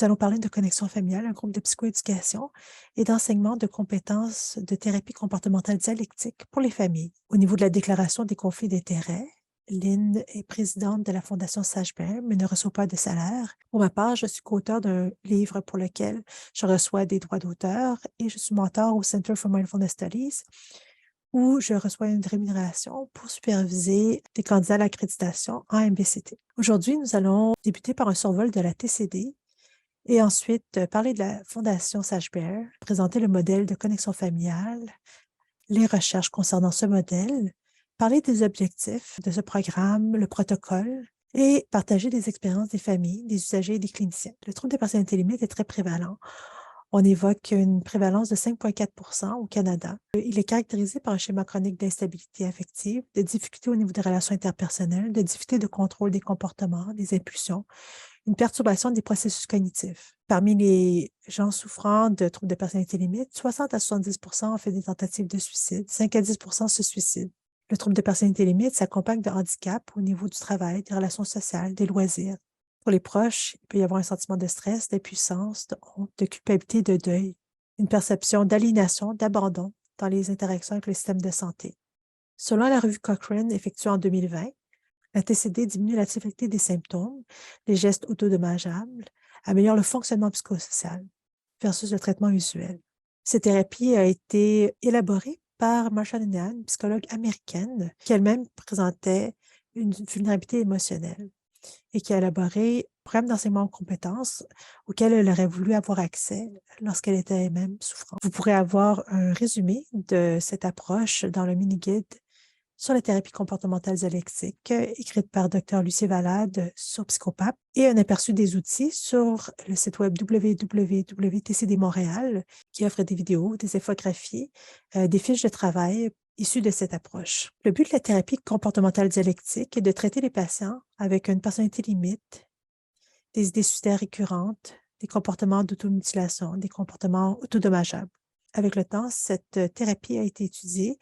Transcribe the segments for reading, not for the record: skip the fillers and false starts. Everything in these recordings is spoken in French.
nous allons parler de connexion familiale, un groupe de psychoéducation et d'enseignement de compétences de thérapie comportementale dialectique pour les familles. Au niveau de la déclaration des conflits d'intérêts, Lynn est présidente de la Fondation Sagebert, mais ne reçoit pas de salaire. Pour ma part, je suis co-auteur d'un livre pour lequel je reçois des droits d'auteur et je suis mentor au Center for Mindfulness Studies, où je reçois une rémunération pour superviser des candidats à l'accréditation en MBCT. Aujourd'hui, nous allons débuter par un survol de la TCD et ensuite parler de la Fondation Sagebert, présenter le modèle de connexion familiale, les recherches concernant ce modèle, parler des objectifs de ce programme, le protocole et partager des expériences des familles, des usagers et des cliniciens. Le trouble de personnalité limite est très prévalent. On évoque une prévalence de 5,4 au Canada. Il est caractérisé par un schéma chronique d'instabilité affective, de difficultés au niveau des relations interpersonnelles, de difficultés de contrôle des comportements, des impulsions, une perturbation des processus cognitifs. Parmi les gens souffrant de troubles de personnalité limite, 60 à 70 ont fait des tentatives de suicide, 5 à 10 se suicident. Le trouble de personnalité limite s'accompagne de handicaps au niveau du travail, des relations sociales, des loisirs. Pour les proches, il peut y avoir un sentiment de stress, d'impuissance, de honte, de culpabilité, de deuil, une perception d'aliénation, d'abandon dans les interactions avec le système de santé. Selon la revue Cochrane effectuée en 2020, la TCD diminue la sévérité des symptômes, les gestes autodommageables, améliore le fonctionnement psychosocial versus le traitement usuel. Cette thérapie a été élaborée par Marsha Linehan, une psychologue américaine, qui elle-même présentait une vulnérabilité émotionnelle et qui a élaboré un programme d'enseignement en compétences auquel elle aurait voulu avoir accès lorsqu'elle était elle-même souffrante. Vous pourrez avoir un résumé de cette approche dans le mini-guide sur la thérapie comportementale dialectique, écrite par Dr. Lucie Valade sur Psychopape, et un aperçu des outils sur le site web www.tcd Montréal, qui offre des vidéos, des infographies, des fiches de travail issues de cette approche. Le but de la thérapie comportementale dialectique est de traiter les patients avec une personnalité limite, des idées suicidaires récurrentes, des comportements d'automutilation, des comportements autodommageables. Avec le temps, cette thérapie a été étudiée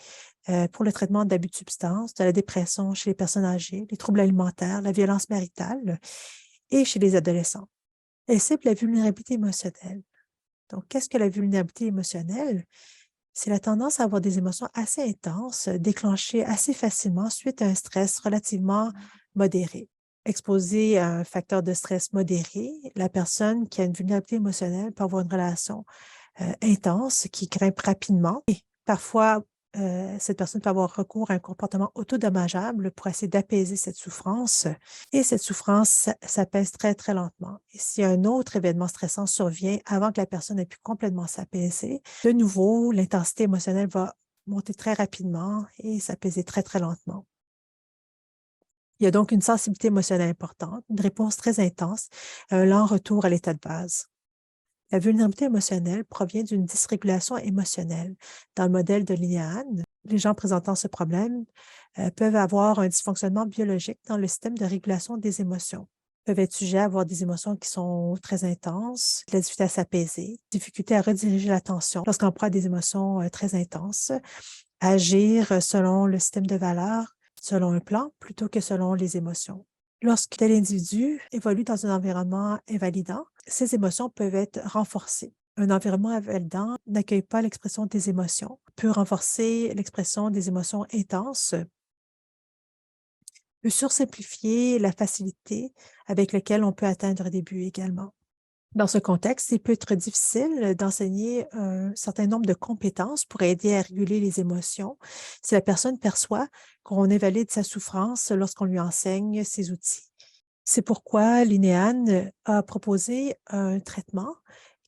pour le traitement d'abus de substances, de la dépression chez les personnes âgées, les troubles alimentaires, la violence maritale et chez les adolescents. Elle cible la vulnérabilité émotionnelle. Donc, qu'est-ce que la vulnérabilité émotionnelle? C'est la tendance à avoir des émotions assez intenses, déclenchées assez facilement suite à un stress relativement modéré. Exposée à un facteur de stress modéré, la personne qui a une vulnérabilité émotionnelle peut avoir une relation intense qui grimpe rapidement. Et parfois, cette personne peut avoir recours à un comportement autodommageable pour essayer d'apaiser cette souffrance. Et cette souffrance s'apaise très, très lentement. Et si un autre événement stressant survient avant que la personne ait pu complètement s'apaiser, de nouveau, l'intensité émotionnelle va monter très rapidement et s'apaiser très, très lentement. Il y a donc une sensibilité émotionnelle importante, une réponse très intense, un lent retour à l'état de base. La vulnérabilité émotionnelle provient d'une dysrégulation émotionnelle. Dans le modèle de Linehan, les gens présentant ce problème peuvent avoir un dysfonctionnement biologique dans le système de régulation des émotions. Ils peuvent être sujets à avoir des émotions qui sont très intenses, de la difficulté à s'apaiser, difficulté à rediriger l'attention lorsqu'on proie des émotions très intenses, agir selon le système de valeurs, selon un plan, plutôt que selon les émotions. Lorsque tel individu évolue dans un environnement invalidant, ces émotions peuvent être renforcées. Un environnement invalidant n'accueille pas l'expression des émotions, peut renforcer l'expression des émotions intenses, peut sursimplifier la facilité avec laquelle on peut atteindre des buts également. Dans ce contexte, il peut être difficile d'enseigner un certain nombre de compétences pour aider à réguler les émotions si la personne perçoit qu'on invalide sa souffrance lorsqu'on lui enseigne ces outils. C'est pourquoi Linehan a proposé un traitement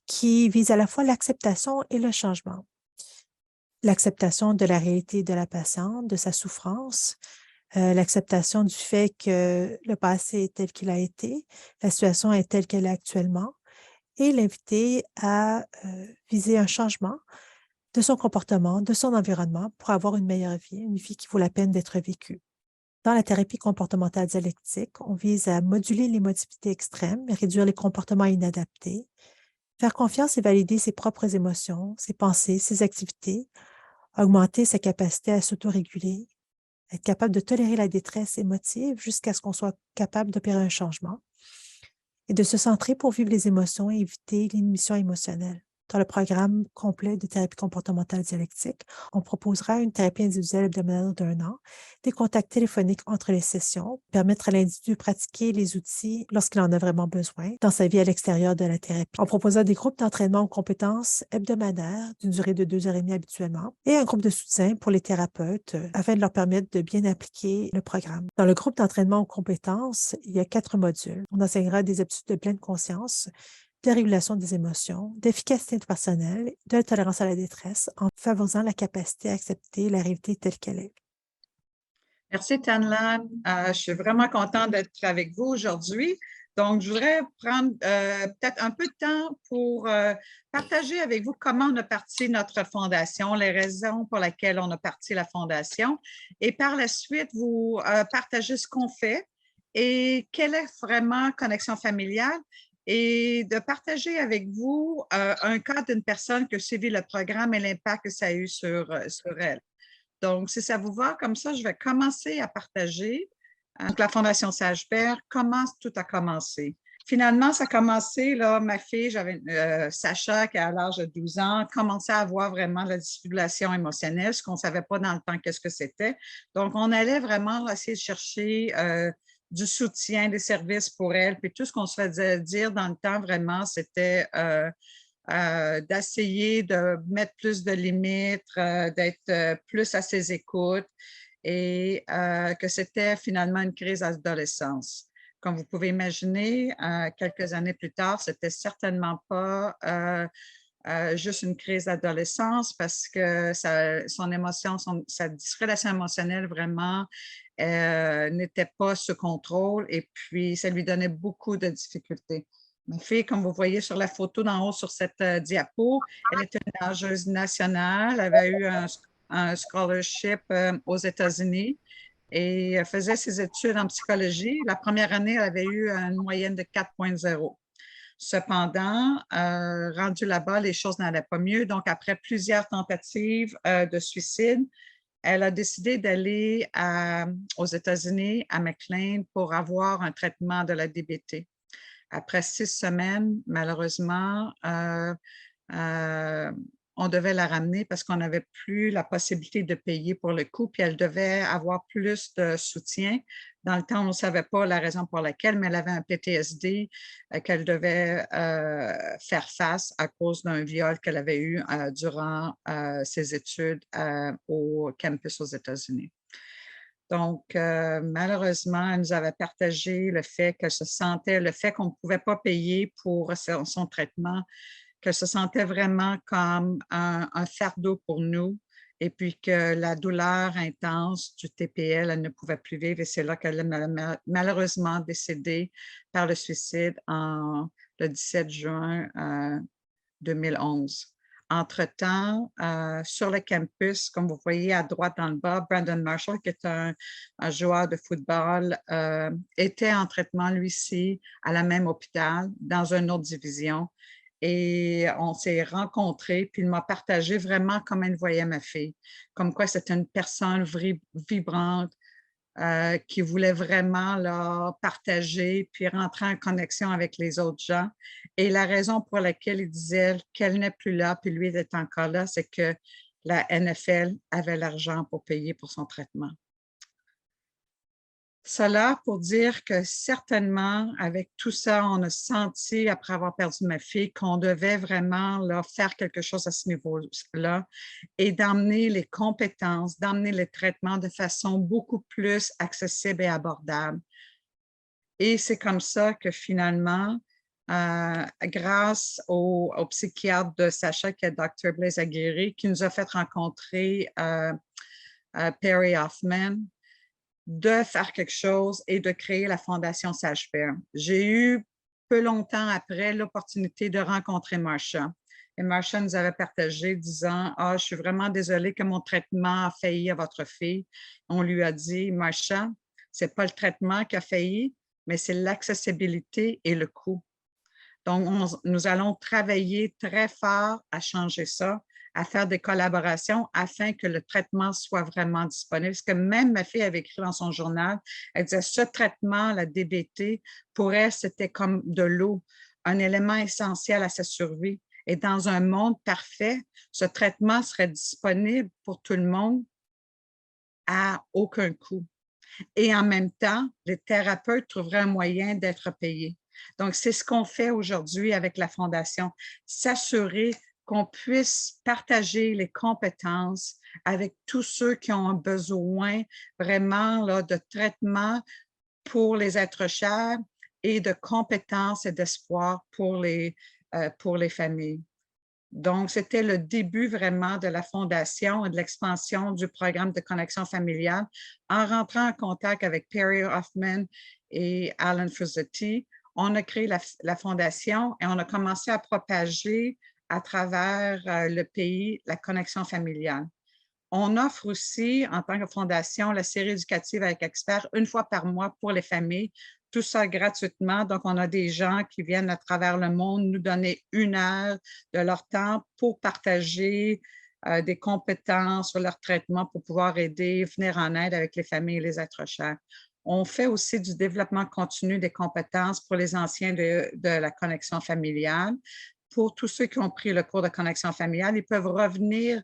qui vise à la fois l'acceptation et le changement. L'acceptation de la réalité de la patiente, de sa souffrance, l'acceptation du fait que le passé est tel qu'il a été, la situation est telle qu'elle est actuellement, et l'inviter à viser un changement de son comportement, de son environnement pour avoir une meilleure vie, une vie qui vaut la peine d'être vécue. Dans la thérapie comportementale dialectique, on vise à moduler l'émotivité extrême, réduire les comportements inadaptés, faire confiance et valider ses propres émotions, ses pensées, ses activités, augmenter sa capacité à s'autoréguler, être capable de tolérer la détresse émotive jusqu'à ce qu'on soit capable d'opérer un changement et de se centrer pour vivre les émotions et éviter l'inhibition émotionnelle. Dans le programme complet de thérapie comportementale dialectique, on proposera une thérapie individuelle hebdomadaire d'1 an, des contacts téléphoniques entre les sessions, permettre à l'individu de pratiquer les outils lorsqu'il en a vraiment besoin dans sa vie à l'extérieur de la thérapie. On proposera des groupes d'entraînement aux compétences hebdomadaires d'une durée de 2 heures et demie habituellement et un groupe de soutien pour les thérapeutes afin de leur permettre de bien appliquer le programme. Dans le groupe d'entraînement aux compétences, il y a 4 modules. On enseignera des habitudes de pleine conscience, de régulation des émotions, d'efficacité personnelle, de la tolérance à la détresse en favorisant la capacité à accepter la réalité telle qu'elle est. Merci, Tanlan. Je suis vraiment contente d'être avec vous aujourd'hui. Donc, je voudrais prendre peut-être un peu de temps pour partager avec vous comment on a parti notre fondation, les raisons pour lesquelles on a parti la fondation, et par la suite, vous partager ce qu'on fait et quelle est vraiment Connexion familiale, et de partager avec vous un cas d'une personne qui a suivi le programme et l'impact que ça a eu sur elle. Donc, si ça vous va, comme ça, je vais commencer à partager. Donc, la Fondation Sage-Père, comment tout a commencé? Finalement, ça a commencé, là, ma fille, j'avais Sacha, qui à l'âge de 12 ans, commençait à avoir vraiment la dysrégulation émotionnelle, ce qu'on ne savait pas dans le temps qu'est-ce que c'était. Donc, on allait vraiment essayer de chercher du soutien, des services pour elle. Puis tout ce qu'on se faisait dire dans le temps, vraiment, c'était d'essayer de mettre plus de limites, d'être plus à ses écoutes et que c'était finalement une crise d'adolescence. Comme vous pouvez imaginer, quelques années plus tard, c'était certainement pas juste une crise d'adolescence parce que son émotion, sa dysrégulation émotionnelle vraiment n'était pas sous contrôle et puis ça lui donnait beaucoup de difficultés. Ma fille, comme vous voyez sur la photo d'en haut sur cette diapo, elle était une nageuse nationale, elle avait eu un scholarship aux États-Unis et faisait ses études en psychologie. La première année, elle avait eu une moyenne de 4,0. Cependant, rendu là-bas, les choses n'allaient pas mieux. Donc, après plusieurs tentatives de suicide, elle a décidé d'aller aux États-Unis, à McLean, pour avoir un traitement de la DBT. Après 6 semaines, malheureusement, on devait la ramener parce qu'on n'avait plus la possibilité de payer pour le coût, puis elle devait avoir plus de soutien. Dans le temps, on ne savait pas la raison pour laquelle, mais elle avait un PTSD qu'elle devait faire face à cause d'un viol qu'elle avait eu durant ses études au campus aux États-Unis. Donc, malheureusement, elle nous avait partagé le fait qu'elle se sentait, le fait qu'on ne pouvait pas payer pour son traitement, qu'elle se sentait vraiment comme un fardeau pour nous et puis que la douleur intense du TPL, elle ne pouvait plus vivre et c'est là qu'elle est malheureusement décédée par le suicide le 17 juin 2011. Entre-temps, sur le campus, comme vous voyez à droite dans le bas, Brandon Marshall, qui est un joueur de football, était en traitement, lui aussi, à la même hôpital, dans une autre division. Et on s'est rencontrés, puis il m'a partagé vraiment comment il voyait ma fille, comme quoi c'était une personne vibrante, qui voulait vraiment là, partager puis rentrer en connexion avec les autres gens. Et la raison pour laquelle il disait qu'elle n'est plus là, puis lui est encore là, c'est que la NFL avait l'argent pour payer pour son traitement. Cela pour dire que certainement, avec tout ça, on a senti, après avoir perdu ma fille, qu'on devait vraiment là, faire quelque chose à ce niveau-là et d'emmener les compétences, d'emmener les traitements de façon beaucoup plus accessible et abordable. Et c'est comme ça que finalement, grâce au psychiatre de Sacha, qui est Dr. Blaise Aguirre, qui nous a fait rencontrer Perry Hoffman, de faire quelque chose et de créer la Fondation Sage-Père. J'ai eu peu longtemps après l'opportunité de rencontrer Marsha. Et Marsha nous avait partagé disant « Ah, je suis vraiment désolée que mon traitement a failli à votre fille. » On lui a dit « Marsha, ce n'est pas le traitement qui a failli, mais c'est l'accessibilité et le coût. » Donc, nous allons travailler très fort à changer ça, à faire des collaborations afin que le traitement soit vraiment disponible. Parce que même ma fille avait écrit dans son journal, elle disait ce traitement, la DBT, pour elle, c'était comme de l'eau, un élément essentiel à sa survie. Et dans un monde parfait, ce traitement serait disponible pour tout le monde à aucun coût. Et en même temps, les thérapeutes trouveraient un moyen d'être payés. Donc, c'est ce qu'on fait aujourd'hui avec la Fondation, s'assurer qu'on puisse partager les compétences avec tous ceux qui ont besoin vraiment là, de traitement pour les êtres chers et de compétences et d'espoir pour les familles. Donc, c'était le début vraiment de la fondation et de l'expansion du programme de connexion familiale. En rentrant en contact avec Perry Hoffman et Alan Fuzzetti, on a créé la fondation et on a commencé à propager à travers le pays la connexion familiale. On offre aussi, en tant que fondation, la série éducative avec experts une fois par mois pour les familles, tout ça gratuitement. Donc, on a des gens qui viennent à travers le monde nous donner 1 heure de leur temps pour partager des compétences sur leur traitement pour pouvoir aider, venir en aide avec les familles et les êtres chers. On fait aussi du développement continu des compétences pour les anciens de la connexion familiale. Pour tous ceux qui ont pris le cours de connexion familiale, ils peuvent revenir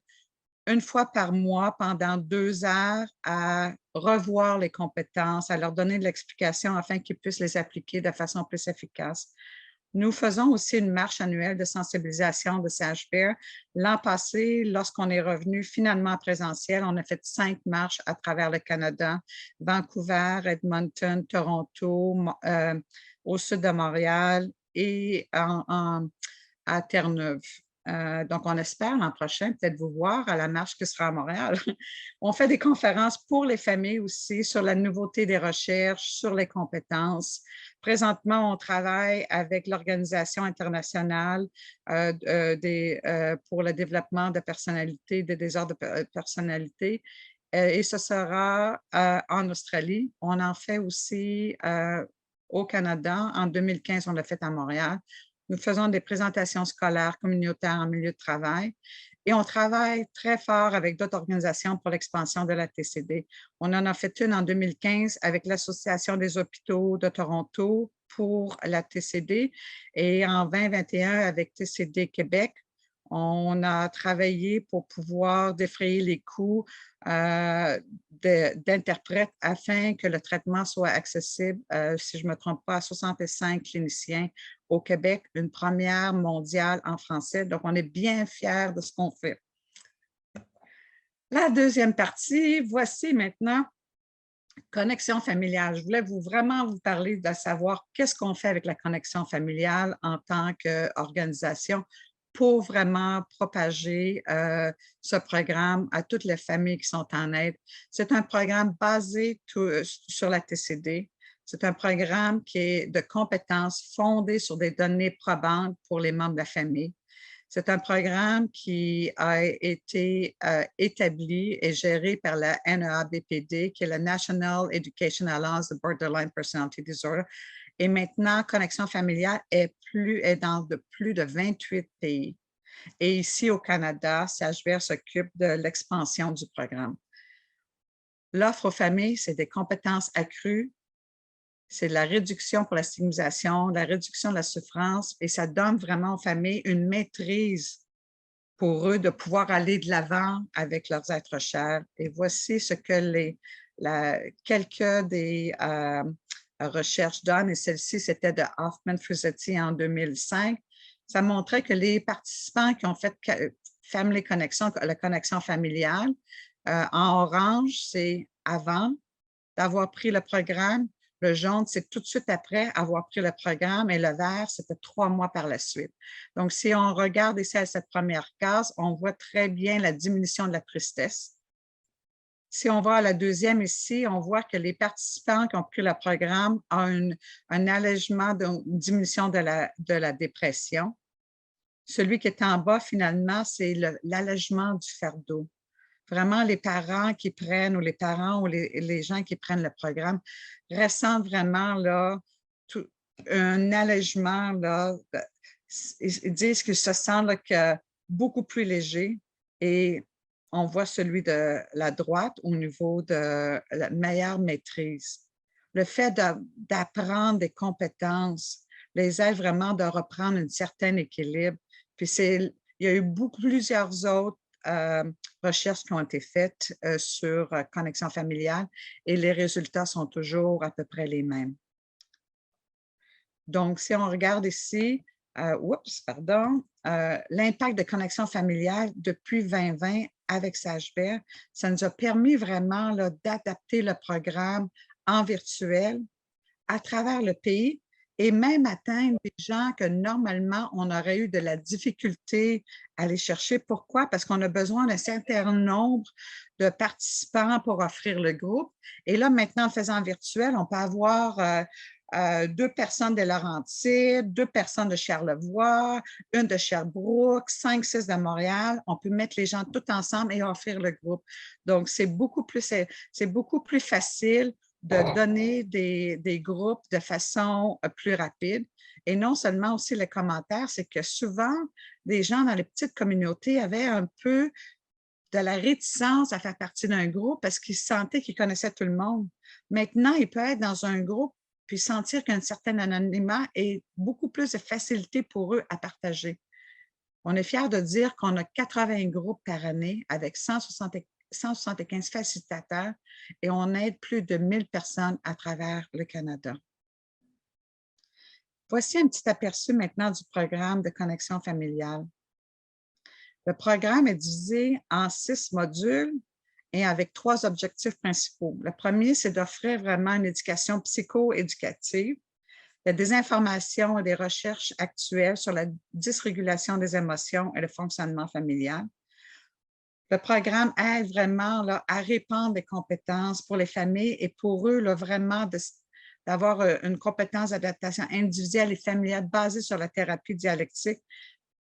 une fois par mois pendant 2 heures à revoir les compétences, à leur donner de l'explication afin qu'ils puissent les appliquer de façon plus efficace. Nous faisons aussi une marche annuelle de sensibilisation de SageFair. L'an passé, lorsqu'on est revenu finalement en présentiel, on a fait 5 marches à travers le Canada, Vancouver, Edmonton, Toronto, au sud de Montréal et à Terre-Neuve. Donc, on espère l'an prochain peut-être vous voir à la marche qui sera à Montréal. On fait des conférences pour les familles aussi sur la nouveauté des recherches, sur les compétences. Présentement, on travaille avec l'Organisation internationale pour le développement de personnalité, des désordres de personnalité. Et ce sera en Australie. On en fait aussi au Canada. En 2015, on l'a fait à Montréal. Nous faisons des présentations scolaires communautaires en milieu de travail et on travaille très fort avec d'autres organisations pour l'expansion de la TCD. On en a fait une en 2015 avec l'Association des hôpitaux de Toronto pour la TCD et en 2021 avec TCD Québec. On a travaillé pour pouvoir défrayer les coûts d'interprètes afin que le traitement soit accessible, si je ne me trompe pas, à 65 cliniciens au Québec, une première mondiale en français. Donc, on est bien fiers de ce qu'on fait. La deuxième partie, voici maintenant connexion familiale. Je voulais vraiment vous parler de savoir qu'est-ce qu'on fait avec la connexion familiale en tant qu'organisation pour vraiment propager ce programme à toutes les familles qui sont en aide. C'est un programme basé sur la TCD. C'est un programme qui est de compétences fondé sur des données probantes pour les membres de la famille. C'est un programme qui a été établi et géré par la NEABPD, qui est la National Education Alliance of Borderline Personality Disorder. Et maintenant, Connexion familiale est dans plus de 28 pays. Et ici au Canada, SageVert s'occupe de l'expansion du programme. L'offre aux familles, c'est des compétences accrues, c'est la réduction pour la stigmatisation, la réduction de la souffrance, et ça donne vraiment aux familles une maîtrise pour eux de pouvoir aller de l'avant avec leurs êtres chers. Et voici ce que quelques des recherches donnent, et celle-ci, c'était de Hoffman-Fuzzetti en 2005. Ça montrait que les participants qui ont fait Family Connection, la connexion familiale, en orange, c'est avant d'avoir pris le programme. Le jaune, c'est tout de suite après avoir pris le programme et le vert, c'était 3 mois par la suite. Donc, si on regarde ici à cette première case, on voit très bien la diminution de la tristesse. Si on va à la deuxième ici, on voit que les participants qui ont pris le programme ont un allègement, une diminution de la dépression. Celui qui est en bas, finalement, c'est l'allègement du fardeau. Vraiment, les parents qui prennent ou les parents ou les gens qui prennent le programme ressentent vraiment là, un allègement. Là, ils disent qu'ils se sentent là, beaucoup plus légers. Et on voit celui de la droite au niveau de la meilleure maîtrise. Le fait d'apprendre des compétences les aide vraiment de reprendre un certain équilibre. Puis il y a eu plusieurs autres recherches qui ont été faites sur connexion familiale et les résultats sont toujours à peu près les mêmes. Donc, si on regarde ici, l'impact de connexion familiale depuis 2020 avec SageBert, ça nous a permis vraiment d'adapter le programme en virtuel à travers le pays et même atteindre des gens que normalement, on aurait eu de la difficulté à aller chercher. Pourquoi? Parce qu'on a besoin d'un certain nombre de participants pour offrir le groupe. Et là, maintenant, en le faisant virtuel, on peut avoir 2 personnes de Laurentides, 2 personnes de Charlevoix, une de Sherbrooke, 5, 6 de Montréal. On peut mettre les gens tous ensemble et offrir le groupe. Donc, c'est beaucoup plus facile de donner des groupes de façon plus rapide. Et non seulement aussi les commentaires, c'est que souvent, les gens dans les petites communautés avaient un peu de la réticence à faire partie d'un groupe parce qu'ils sentaient qu'ils connaissaient tout le monde. Maintenant, ils peuvent être dans un groupe puis sentir qu'un certain anonymat et beaucoup plus de facilité pour eux à partager. On est fiers de dire qu'on a 80 groupes par année avec 175 facilitateurs et on aide plus de 1000 personnes à travers le Canada. Voici un petit aperçu maintenant du programme de connexion familiale. Le programme est divisé en 6 modules et avec 3 objectifs principaux. Le premier, c'est d'offrir vraiment une éducation psycho-éducative. Il y a des informations et des recherches actuelles sur la dysrégulation des émotions et le fonctionnement familial. Le programme aide vraiment à répandre des compétences pour les familles et pour eux, vraiment d'avoir une compétence d'adaptation individuelle et familiale basée sur la thérapie dialectique.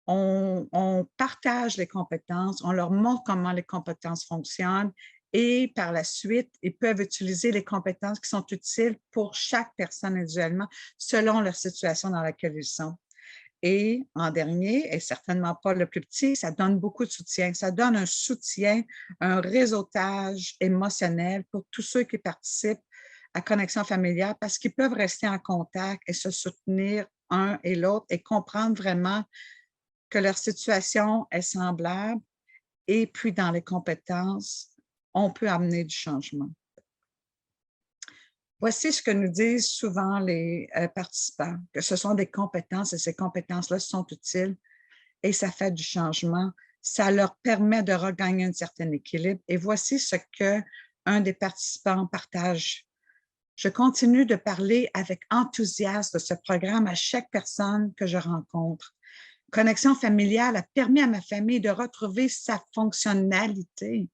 On partage les compétences, on leur montre comment les compétences fonctionnent et par la suite, ils peuvent utiliser les compétences qui sont utiles pour chaque personne individuellement selon leur situation dans laquelle ils sont. Et en dernier, et certainement pas le plus petit, ça donne beaucoup de soutien. Ça donne un soutien, un réseautage émotionnel pour tous ceux qui participent à Connexion familiale parce qu'ils peuvent rester en contact et se soutenir un et l'autre et comprendre vraiment que leur situation est semblable et puis dans les compétences, on peut amener du changement. Voici ce que nous disent souvent les participants, que ce sont des compétences et ces compétences-là sont utiles et ça fait du changement. Ça leur permet de regagner un certain équilibre. Et voici ce qu'un des participants partage. Je continue de parler avec enthousiasme de ce programme à chaque personne que je rencontre. Connexion familiale a permis à ma famille de retrouver sa fonctionnalité.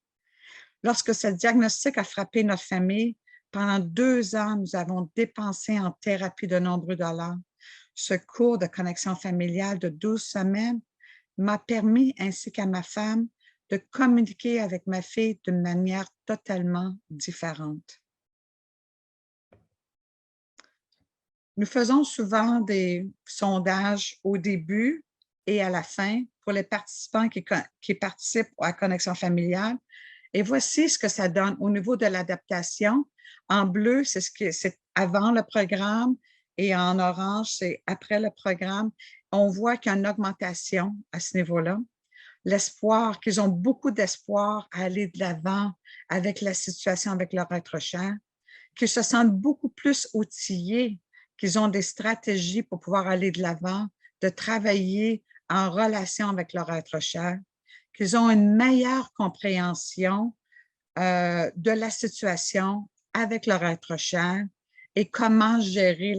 Lorsque ce diagnostic a frappé notre famille, pendant 2 ans, nous avons dépensé en thérapie de nombreux dollars. Ce cours de connexion familiale de 12 semaines m'a permis, ainsi qu'à ma femme, de communiquer avec ma fille d'une manière totalement différente. Nous faisons souvent des sondages au début et à la fin pour les participants qui participent à Connexion familiale. Et voici ce que ça donne au niveau de l'adaptation. En bleu, c'est avant le programme et en orange, c'est après le programme. On voit qu'il y a une augmentation à ce niveau-là. L'espoir, qu'ils ont beaucoup d'espoir à aller de l'avant avec la situation avec leur être cher, qu'ils se sentent beaucoup plus outillés, qu'ils ont des stratégies pour pouvoir aller de l'avant, de travailler en relation avec leur être cher, qu'ils ont une meilleure compréhension de la situation avec leur être cher et comment gérer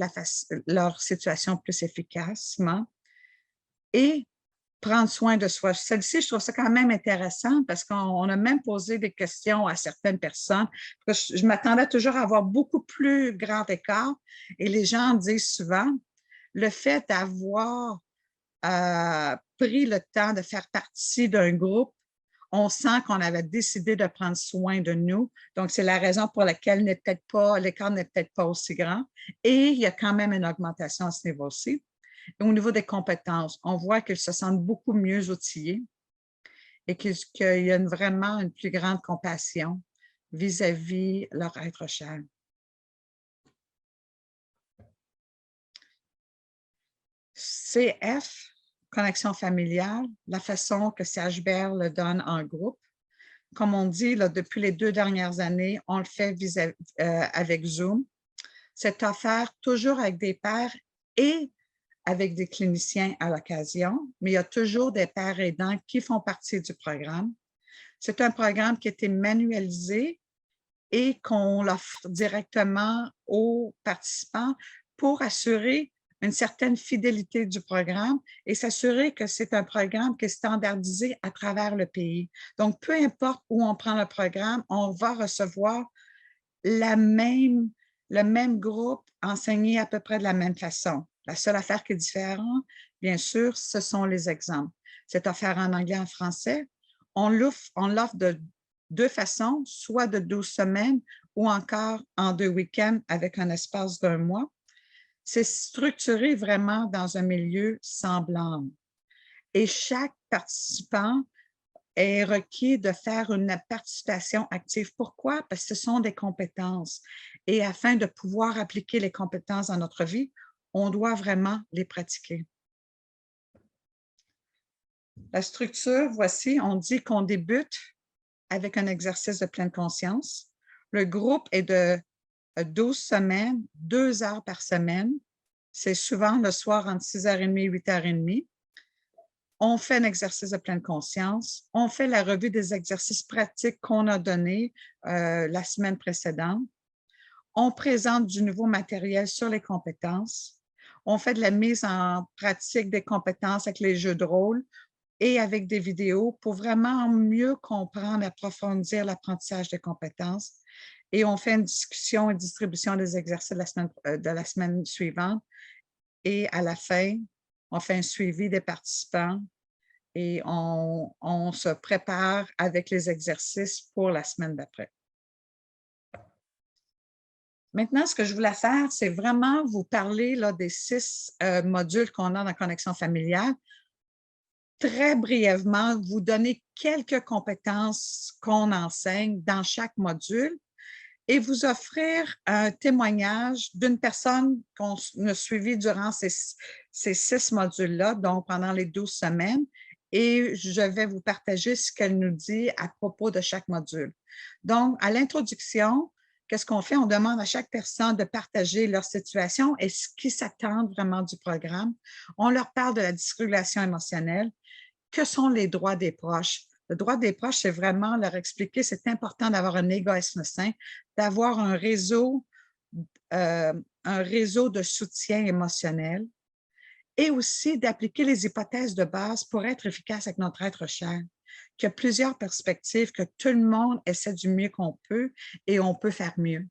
leur situation plus efficacement et prendre soin de soi. Celle-ci, je trouve ça quand même intéressant parce qu'on a même posé des questions à certaines personnes. Je m'attendais toujours à avoir beaucoup plus grand écart et les gens disent souvent le fait d'avoir pris le temps de faire partie d'un groupe, on sent qu'on avait décidé de prendre soin de nous. Donc, c'est la raison pour laquelle l'écart n'est peut-être pas aussi grand. Et il y a quand même une augmentation à ce niveau-ci. Au niveau des compétences, on voit qu'ils se sentent beaucoup mieux outillés. et qu'il y a vraiment une plus grande compassion vis-à-vis leur être cher. CF, connexion familiale, la façon que CHBR le donne en groupe. Comme on dit, là, depuis les 2 dernières années, on le fait avec Zoom. C'est offert toujours avec des pairs et avec des cliniciens à l'occasion, mais il y a toujours des pairs aidants qui font partie du programme. C'est un programme qui a été manualisé et qu'on l'offre directement aux participants pour assurer une certaine fidélité du programme et s'assurer que c'est un programme qui est standardisé à travers le pays. Donc, peu importe où on prend le programme, on va recevoir le même groupe enseigné à peu près de la même façon. La seule affaire qui est différente, bien sûr, ce sont les exemples. C'est offert en anglais et en français. On l'offre de 2 façons, soit de 12 semaines ou encore en 2 week-ends avec un espace d'1 mois. C'est structuré vraiment dans un milieu semblant. Et chaque participant est requis de faire une participation active. Pourquoi? Parce que ce sont des compétences. Et afin de pouvoir appliquer les compétences dans notre vie, on doit vraiment les pratiquer. La structure, voici, on dit qu'on débute avec un exercice de pleine conscience. Le groupe est de 12 semaines, 2 heures par semaine. C'est souvent le soir entre 6h30 et 8h30. On fait un exercice de pleine conscience. On fait la revue des exercices pratiques qu'on a donnés la semaine précédente. On présente du nouveau matériel sur les compétences. On fait de la mise en pratique des compétences avec les jeux de rôle et avec des vidéos pour vraiment mieux comprendre, approfondir l'apprentissage des compétences. Et on fait une discussion et distribution des exercices de la semaine suivante. Et à la fin, on fait un suivi des participants et on se prépare avec les exercices pour la semaine d'après. Maintenant, ce que je voulais faire, c'est vraiment vous parler là, des 6 modules qu'on a dans Connexion familiale. Très brièvement, vous donner quelques compétences qu'on enseigne dans chaque module et vous offrir un témoignage d'une personne qu'on a suivie durant ces 6 modules-là, donc pendant les 12 semaines, et je vais vous partager ce qu'elle nous dit à propos de chaque module. Donc, à l'introduction, qu'est-ce qu'on fait? On demande à chaque personne de partager leur situation et ce qu'ils s'attendent vraiment du programme. On leur parle de la dysrégulation émotionnelle. Que sont les droits des proches? Le droit des proches, c'est vraiment leur expliquer, c'est important d'avoir un égoïsme sain, d'avoir un réseau de soutien émotionnel et aussi d'appliquer les hypothèses de base pour être efficace avec notre être cher. Qu'il y a plusieurs perspectives, que tout le monde essaie du mieux qu'on peut et on peut faire mieux.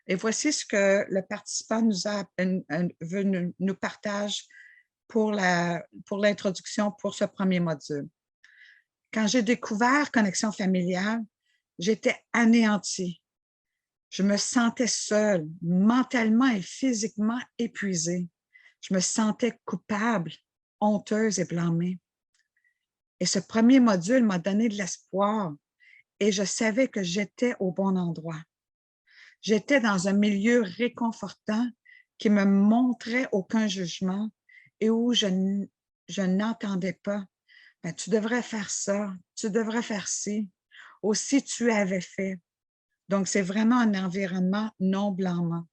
Et voici ce que le participant nous partage pour l'introduction pour ce premier module. Quand j'ai découvert Connexion familiale, j'étais anéantie. Je me sentais seule, mentalement et physiquement épuisée. Je me sentais coupable, honteuse et blâmée. Et ce premier module m'a donné de l'espoir et je savais que j'étais au bon endroit. J'étais dans un milieu réconfortant qui me montrait aucun jugement et où je n'entendais pas. Ben, tu devrais faire ça, tu devrais faire ci, aussi tu avais fait. Donc, c'est vraiment un environnement non blâmant.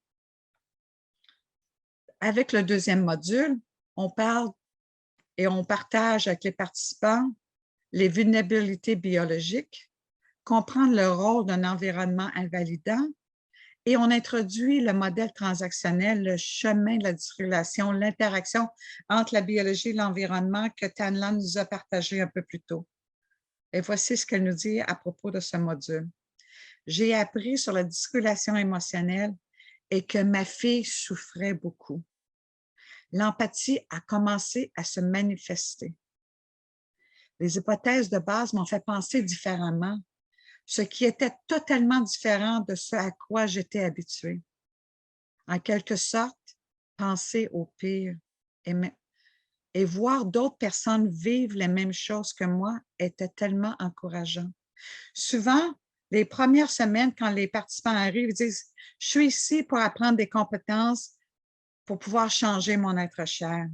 Avec le deuxième module, on parle et on partage avec les participants les vulnérabilités biologiques, comprendre le rôle d'un environnement invalidant et on introduit le modèle transactionnel, le chemin de la dysrégulation, l'interaction entre la biologie et l'environnement que Tanlan nous a partagé un peu plus tôt. Et voici ce qu'elle nous dit à propos de ce module. J'ai appris sur la dysrégulation émotionnelle et que ma fille souffrait beaucoup. L'empathie a commencé à se manifester. Les hypothèses de base m'ont fait penser différemment, ce qui était totalement différent de ce à quoi j'étais habituée. En quelque sorte, penser au pire et voir d'autres personnes vivre les mêmes choses que moi était tellement encourageant. Souvent, les premières semaines, quand les participants arrivent, ils disent « Je suis ici pour apprendre des compétences pour pouvoir changer mon être cher. »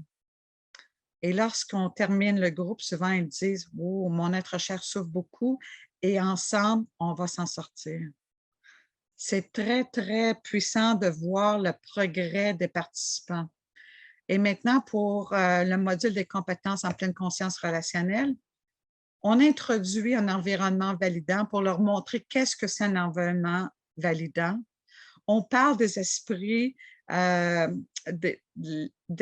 Et lorsqu'on termine le groupe, souvent ils disent « Oh, mon être cher souffre beaucoup et ensemble, on va s'en sortir. » C'est très, très puissant de voir le progrès des participants. Et maintenant, pour le module des compétences en pleine conscience relationnelle, on introduit un environnement validant pour leur montrer qu'est-ce que c'est un environnement validant. On parle des esprits, des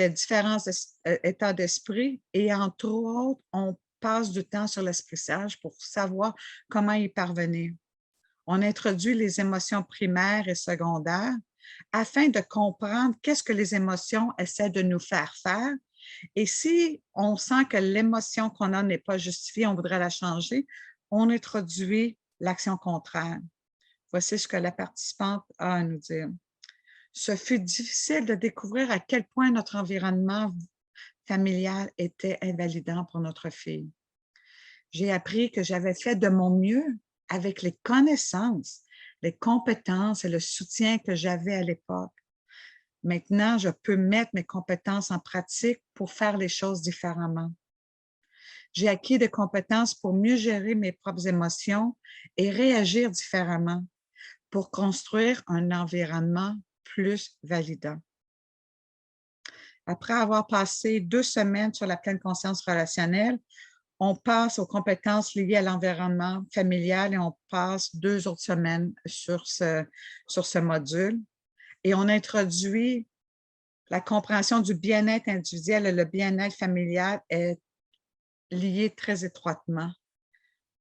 différents états d'esprit et entre autres, on passe du temps sur l'esprit sage pour savoir comment y parvenir. On introduit les émotions primaires et secondaires afin de comprendre qu'est-ce que les émotions essaient de nous faire faire. Et si on sent que l'émotion qu'on a n'est pas justifiée, on voudrait la changer, on introduit l'action contraire. Voici ce que la participante a à nous dire. Ce fut difficile de découvrir à quel point notre environnement familial était invalidant pour notre fille. J'ai appris que j'avais fait de mon mieux avec les connaissances, les compétences et le soutien que j'avais à l'époque. Maintenant, je peux mettre mes compétences en pratique pour faire les choses différemment. J'ai acquis des compétences pour mieux gérer mes propres émotions et réagir différemment pour construire un environnement plus validant. Après avoir passé 2 semaines sur la pleine conscience relationnelle, on passe aux compétences liées à l'environnement familial et on passe 2 autres semaines sur ce module. Et on introduit la compréhension du bien-être individuel et le bien-être familial est lié très étroitement.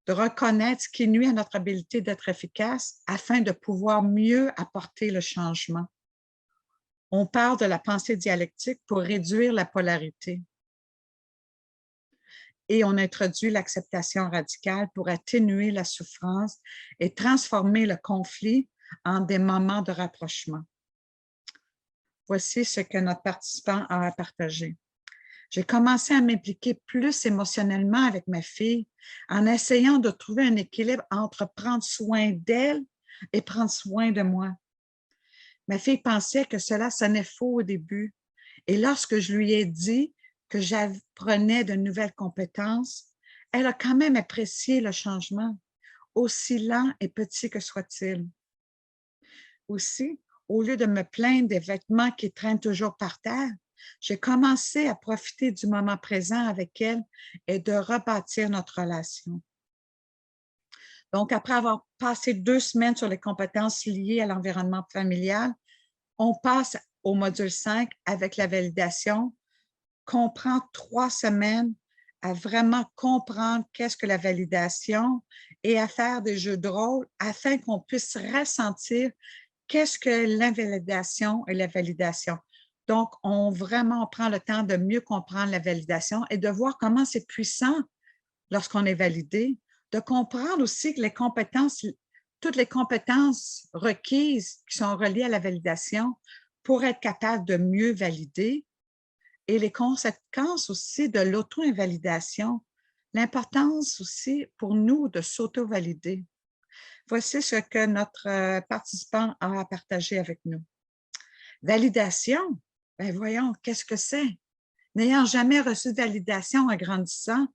De reconnaître ce qui nuit à notre habilité d'être efficace afin de pouvoir mieux apporter le changement. On parle de la pensée dialectique pour réduire la polarité. Et on introduit l'acceptation radicale pour atténuer la souffrance et transformer le conflit en des moments de rapprochement. Voici ce que notre participant a à partager. J'ai commencé à m'impliquer plus émotionnellement avec ma fille en essayant de trouver un équilibre entre prendre soin d'elle et prendre soin de moi. Ma fille pensait que cela sonnait faux au début. Et lorsque je lui ai dit que j'apprenais de nouvelles compétences, elle a quand même apprécié le changement, aussi lent et petit que soit-il. Aussi, au lieu de me plaindre des vêtements qui traînent toujours par terre, j'ai commencé à profiter du moment présent avec elle et de rebâtir notre relation. Donc, après avoir passé 2 semaines sur les compétences liées à l'environnement familial, on passe au module 5 avec la validation, qu'on prend 3 semaines à vraiment comprendre qu'est-ce que la validation et à faire des jeux de rôle afin qu'on puisse ressentir qu'est-ce que l'invalidation et la validation. Donc, on prend le temps de mieux comprendre la validation et de voir comment c'est puissant lorsqu'on est validé, de comprendre aussi que toutes les compétences requises qui sont reliées à la validation pour être capable de mieux valider et les conséquences aussi de l'auto-invalidation, l'importance aussi pour nous de s'auto-valider. Voici ce que notre participant a à partager avec nous. Validation, ben voyons, qu'est-ce que c'est? N'ayant jamais reçu de validation en grandissant,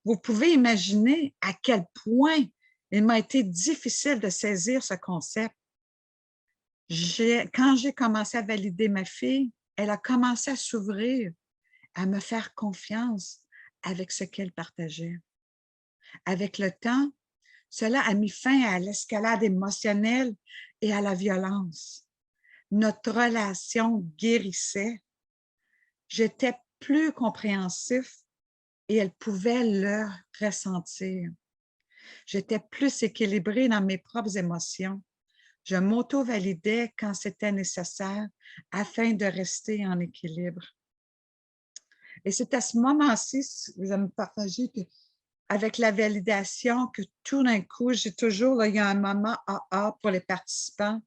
vous pouvez imaginer à quel point il m'a été difficile de saisir ce concept. Quand j'ai commencé à valider ma fille, elle a commencé à s'ouvrir, à me faire confiance avec ce qu'elle partageait. Avec le temps, cela a mis fin à l'escalade émotionnelle et à la violence. Notre relation guérissait. J'étais plus compréhensif et elle pouvait le ressentir. J'étais plus équilibrée dans mes propres émotions. Je m'auto-validais quand c'était nécessaire afin de rester en équilibre. Et c'est à ce moment-ci, vous allez me partager avec la validation que tout d'un coup, il y a un moment AA pour les participants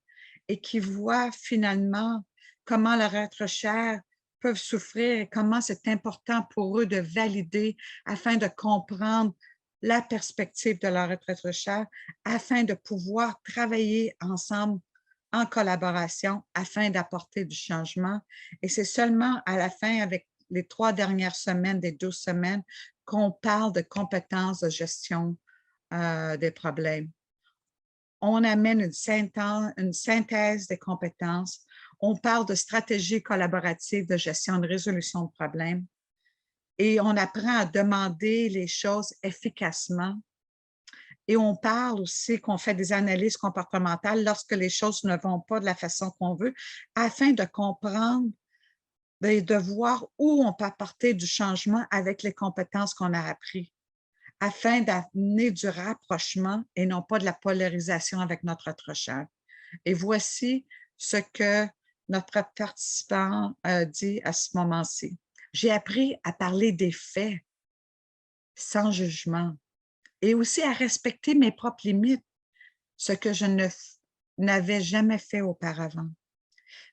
et qui voient finalement comment leur être cher peuvent souffrir et comment c'est important pour eux de valider afin de comprendre la perspective de leur être cher, afin de pouvoir travailler ensemble en collaboration afin d'apporter du changement. Et c'est seulement à la fin, avec les 3 dernières semaines des 12 semaines, qu'on parle de compétences de gestion des problèmes. On amène une synthèse des compétences. On parle de stratégie collaborative de gestion de résolution de problèmes. Et on apprend à demander les choses efficacement. Et on parle aussi qu'on fait des analyses comportementales lorsque les choses ne vont pas de la façon qu'on veut, afin de comprendre et de voir où on peut apporter du changement avec les compétences qu'on a apprises, afin d'amener du rapprochement et non pas de la polarisation avec notre être cher. Et voici ce que notre participant dit à ce moment-ci. J'ai appris à parler des faits sans jugement et aussi à respecter mes propres limites, ce que je n'avais jamais fait auparavant.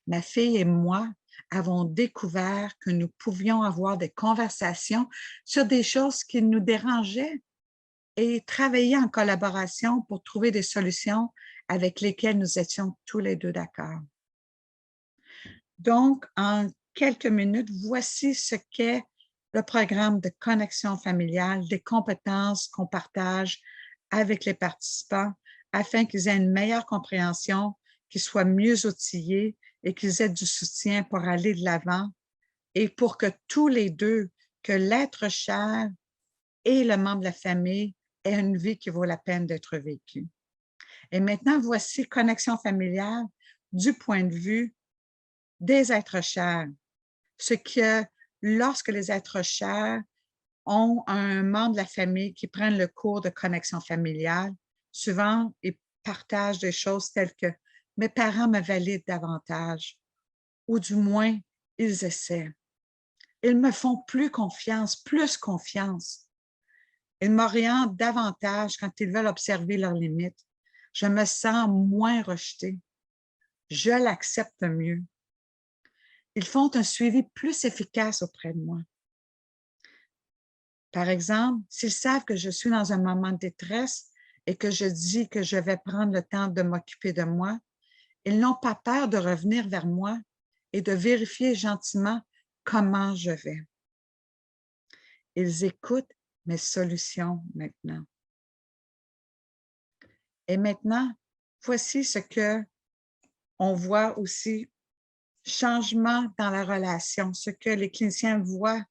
Ma fille et moi avons découvert que nous pouvions avoir des conversations sur des choses qui nous dérangeaient et travailler en collaboration pour trouver des solutions avec lesquelles nous étions tous les deux d'accord. Donc, en quelques minutes, voici ce qu'est le programme de connexion familiale, des compétences qu'on partage avec les participants afin qu'ils aient une meilleure compréhension, qu'ils soient mieux outillés et qu'ils aient du soutien pour aller de l'avant et pour que tous les deux, que l'être cher et le membre de la famille aient une vie qui vaut la peine d'être vécue. Et maintenant, voici connexion familiale du point de vue des êtres chers. Ce que lorsque les êtres chers ont un membre de la famille qui prennent le cours de connexion familiale, souvent, ils partagent des choses telles que « mes parents me valident davantage » ou du moins, ils essaient. Ils me font plus confiance. Ils m'orientent davantage quand ils veulent observer leurs limites. Je me sens moins rejetée. Je l'accepte mieux. Ils font un suivi plus efficace auprès de moi. Par exemple, s'ils savent que je suis dans un moment de détresse et que je dis que je vais prendre le temps de m'occuper de moi, ils n'ont pas peur de revenir vers moi et de vérifier gentiment comment je vais. Ils écoutent mes solutions maintenant. Et maintenant, voici ce qu'on voit aussi, changement dans la relation, ce que les cliniciens voient,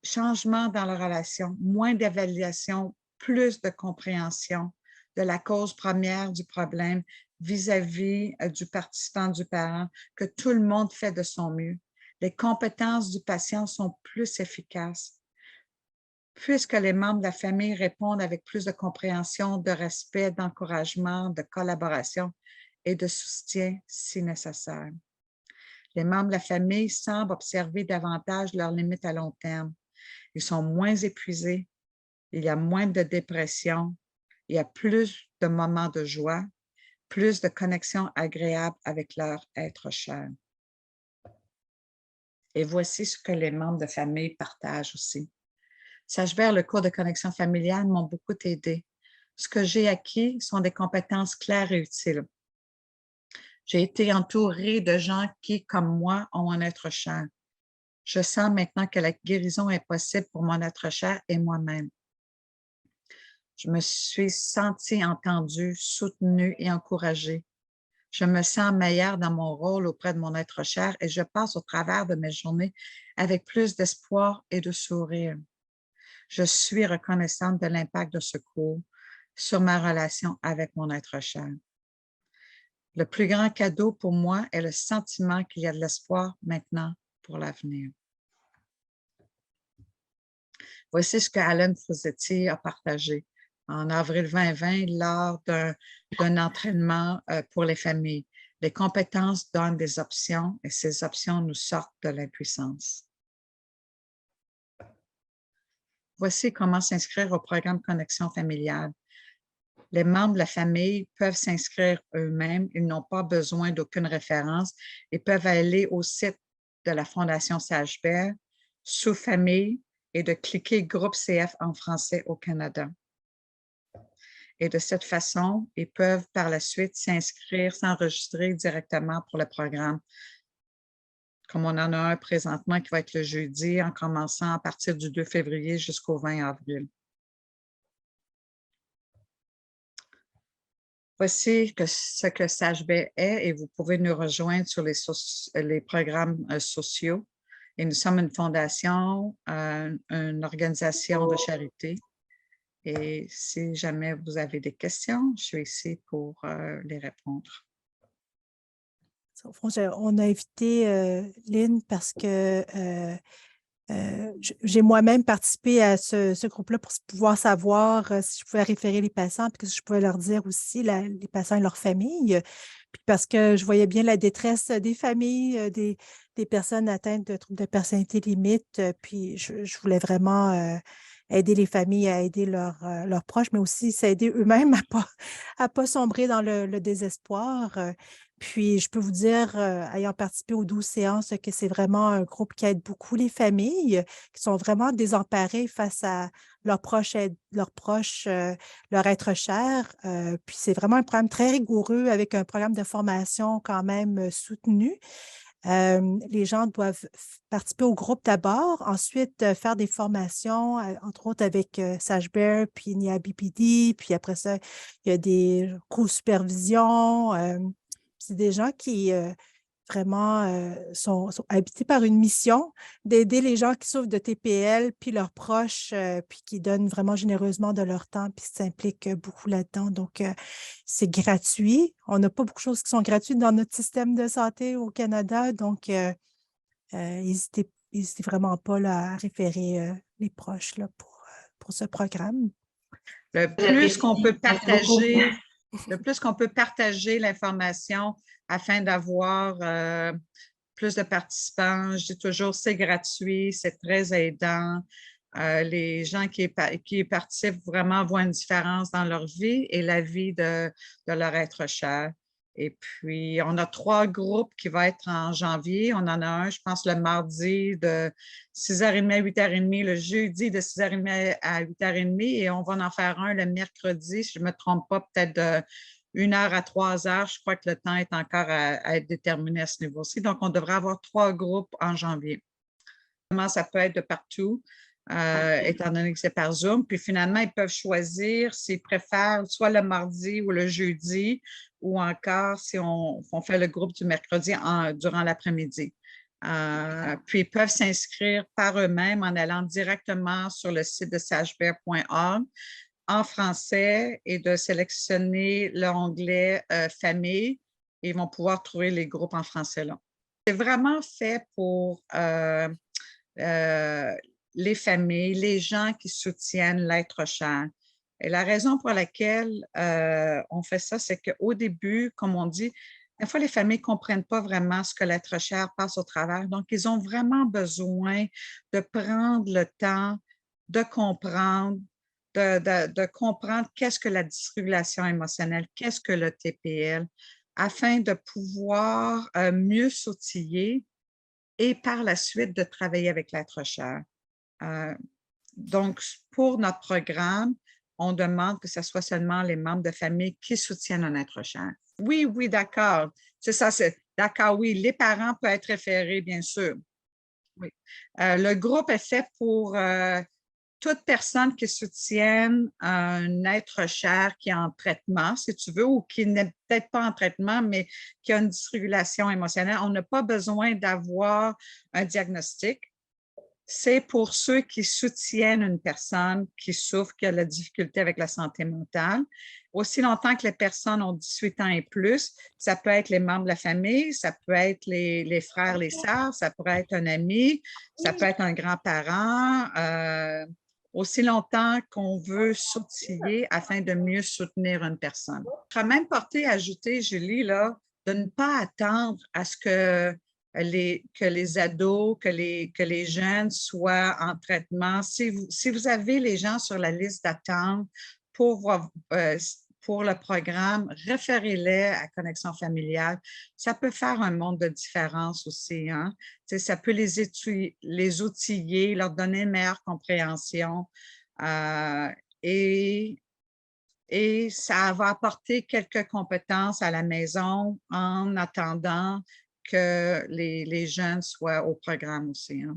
changement dans la relation, moins d'évaluation, plus de compréhension de la cause première du problème vis-à-vis du participant, du parent, que tout le monde fait de son mieux. Les compétences du patient sont plus efficaces, puisque les membres de la famille répondent avec plus de compréhension, de respect, d'encouragement, de collaboration et de soutien si nécessaire. Les membres de la famille semblent observer davantage leurs limites à long terme. Ils sont moins épuisés, il y a moins de dépression, il y a plus de moments de joie, plus de connexions agréables avec leur être cher. Et voici ce que les membres de famille partagent aussi. Sagevert, le cours de connexion familiale m'ont beaucoup aidé. Ce que j'ai acquis sont des compétences claires et utiles. J'ai été entourée de gens qui, comme moi, ont un être cher. Je sens maintenant que la guérison est possible pour mon être cher et moi-même. Je me suis sentie entendue, soutenue et encouragée. Je me sens meilleure dans mon rôle auprès de mon être cher et je passe au travers de mes journées avec plus d'espoir et de sourire. Je suis reconnaissante de l'impact de ce cours sur ma relation avec mon être cher. Le plus grand cadeau pour moi est le sentiment qu'il y a de l'espoir maintenant pour l'avenir. Voici ce que Alan Frusetti a partagé en avril 2020 lors d'un entraînement pour les familles. Les compétences donnent des options et ces options nous sortent de l'impuissance. Voici comment s'inscrire au programme Connexion familiale. Les membres de la famille peuvent s'inscrire eux-mêmes. Ils n'ont pas besoin d'aucune référence et peuvent aller au site de la Fondation Sagebert, sous-famille, et de cliquer Groupe CF en français au Canada. Et de cette façon, ils peuvent par la suite s'inscrire, s'enregistrer directement pour le programme. Comme on en a un présentement qui va être le jeudi, en commençant à partir du 2 février jusqu'au 20 avril. Voici ce que Sagebert est et vous pouvez nous rejoindre sur les programmes sociaux. Et nous sommes une fondation, une organisation de charité. Et si jamais vous avez des questions, je suis ici pour les répondre. Au fond, on a invité Lynn parce que j'ai moi-même participé à ce groupe-là pour pouvoir savoir si je pouvais référer les patients, puis que je pouvais leur dire aussi les patients et leurs familles. Puis parce que je voyais bien la détresse des familles, des personnes atteintes de troubles de personnalité limite. Puis je voulais vraiment aider les familles à aider leurs proches, mais aussi s'aider eux-mêmes à pas sombrer dans le désespoir. Puis, je peux vous dire, ayant participé aux 12 séances, que c'est vraiment un groupe qui aide beaucoup les familles qui sont vraiment désemparées face à leurs proches, leur être cher. Puis, c'est vraiment un programme très rigoureux avec un programme de formation quand même soutenu. Les gens doivent participer au groupe d'abord, ensuite faire des formations, entre autres avec Sagebert, puis NIABPD, puis après ça, il y a des co-supervisions. C'est des gens qui vraiment sont habités par une mission d'aider les gens qui souffrent de TPL, puis leurs proches, puis qui donnent vraiment généreusement de leur temps, puis s'impliquent beaucoup là-dedans. Donc, c'est gratuit. On n'a pas beaucoup de choses qui sont gratuites dans notre système de santé au Canada. Donc, n'hésitez vraiment pas là, à référer les proches là, pour ce programme. Le plus qu'on peut partager l'information afin d'avoir plus de participants. Je dis toujours, c'est gratuit, c'est très aidant. Les gens qui participent vraiment voient une différence dans leur vie et la vie de leur être cher. Et puis, on a 3 groupes qui vont être en janvier. On en a un, je pense, le mardi de 6h30 à 8h30, le jeudi de 6h30 à 8h30 et on va en faire un le mercredi, si je ne me trompe pas, peut-être de 1h à 3h. Je crois que le temps est encore à être déterminé à ce niveau-ci. Donc, on devrait avoir 3 groupes en janvier. Ça peut être de partout, étant donné que c'est par Zoom. Puis finalement, ils peuvent choisir s'ils préfèrent soit le mardi ou le jeudi, ou encore si on fait le groupe du mercredi durant l'après-midi. Puis ils peuvent s'inscrire par eux-mêmes en allant directement sur le site de sagebert.org en français et de sélectionner l'onglet Famille. Ils vont pouvoir trouver les groupes en français là. C'est vraiment fait pour les familles, les gens qui soutiennent l'être cher. Et la raison pour laquelle on fait ça, c'est qu'au début, comme on dit, des fois, les familles ne comprennent pas vraiment ce que l'être cher passe au travers. Donc, ils ont vraiment besoin de prendre le temps de comprendre, de comprendre qu'est-ce que la dysrégulation émotionnelle, qu'est-ce que le TPL, afin de pouvoir mieux s'outiller et par la suite de travailler avec l'être cher. Donc, pour notre programme, on demande que ce soit seulement les membres de famille qui soutiennent un être cher. Oui, oui, d'accord. C'est ça, d'accord, oui. Les parents peuvent être référés, bien sûr. Oui. Le groupe est fait pour toute personne qui soutienne un être cher qui est en traitement, si tu veux, ou qui n'est peut-être pas en traitement, mais qui a une dysrégulation émotionnelle. On n'a pas besoin d'avoir un diagnostic. C'est pour ceux qui soutiennent une personne qui souffre, qui a la difficulté avec la santé mentale. Aussi longtemps que les personnes ont 18 ans et plus, ça peut être les membres de la famille, ça peut être les frères, les sœurs, ça pourrait être un ami, ça peut être un grand-parent. Aussi longtemps qu'on veut s'outiller afin de mieux soutenir une personne. Je serais même portée à ajouter, Julie, là, de ne pas attendre à ce que les ados, que les jeunes soient en traitement. Si vous avez les gens sur la liste d'attente pour pour le programme, référez-les à Connexion familiale. Ça peut faire un monde de différence aussi, hein? Ça peut les outiller, leur donner une meilleure compréhension et ça va apporter quelques compétences à la maison en attendant que les jeunes soient au programme aussi, hein?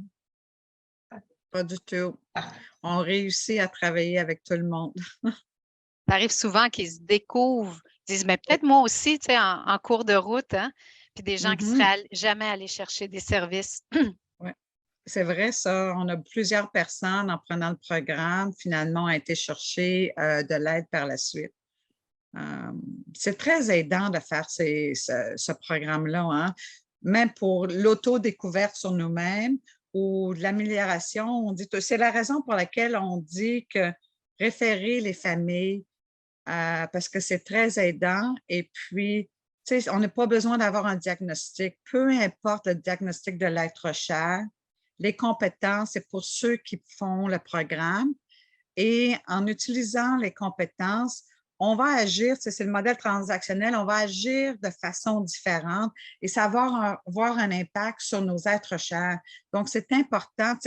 Pas du tout. On réussit à travailler avec tout le monde. Ça arrive souvent qu'ils se découvrent, ils disent, mais peut-être moi aussi, tu sais, en cours de route, hein? Puis des gens qui seraient jamais allés chercher des services. Oui, c'est vrai ça. On a plusieurs personnes en prenant le programme, finalement, ont été chercher de l'aide par la suite. C'est très aidant de faire ce programme-là, hein? Même pour l'autodécouverte sur nous-mêmes ou de l'amélioration. C'est la raison pour laquelle on dit que référer les familles parce que c'est très aidant. Et puis, tu sais, on n'a pas besoin d'avoir un diagnostic. Peu importe le diagnostic de l'être cher, les compétences, c'est pour ceux qui font le programme. Et en utilisant les compétences, on va agir, c'est le modèle transactionnel, on va agir de façon différente et ça va avoir un impact sur nos êtres chers. Donc, c'est important,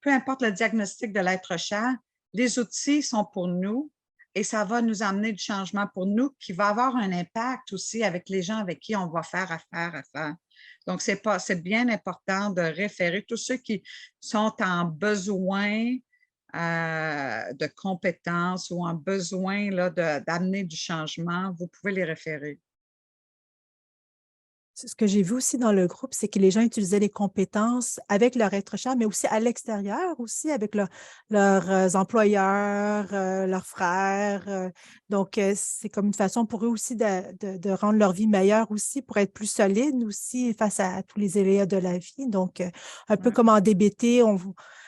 peu importe le diagnostic de l'être cher, les outils sont pour nous et ça va nous amener du changement pour nous qui va avoir un impact aussi avec les gens avec qui on va faire affaire. Donc, c'est bien important de référer tous ceux qui sont en besoin de compétences ou en besoin d'amener du changement, vous pouvez les référer. Ce que j'ai vu aussi dans le groupe, c'est que les gens utilisaient les compétences avec leur être cher, mais aussi à l'extérieur, aussi avec leurs employeurs, leurs frères. Donc, c'est comme une façon pour eux aussi de rendre leur vie meilleure aussi, pour être plus solides aussi face à tous les aléas de la vie. Donc, un peu comme en DBT,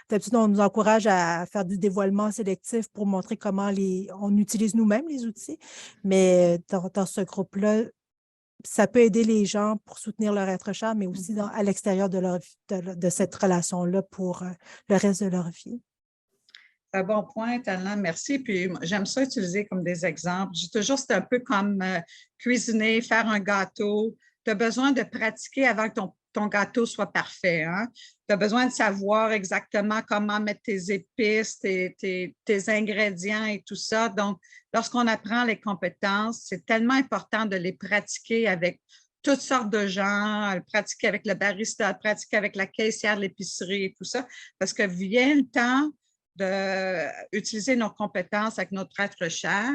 d'habitude, on nous encourage à faire du dévoilement sélectif pour montrer comment on utilise nous-mêmes les outils. Mais dans ce groupe-là, ça peut aider les gens pour soutenir leur être cher, mais aussi à l'extérieur de cette relation-là pour le reste de leur vie. Un bon point, Alain, merci. Puis j'aime ça utiliser comme des exemples. J'ai toujours, c'est un peu comme cuisiner, faire un gâteau. Tu as besoin de pratiquer avant que ton gâteau soit parfait, hein? Tu as besoin de savoir exactement comment mettre tes épices, tes ingrédients et tout ça. Donc, lorsqu'on apprend les compétences, c'est tellement important de les pratiquer avec toutes sortes de gens, pratiquer avec le barista, pratiquer avec la caissière de l'épicerie et tout ça, parce que vient le temps d'utiliser nos compétences avec notre être cher.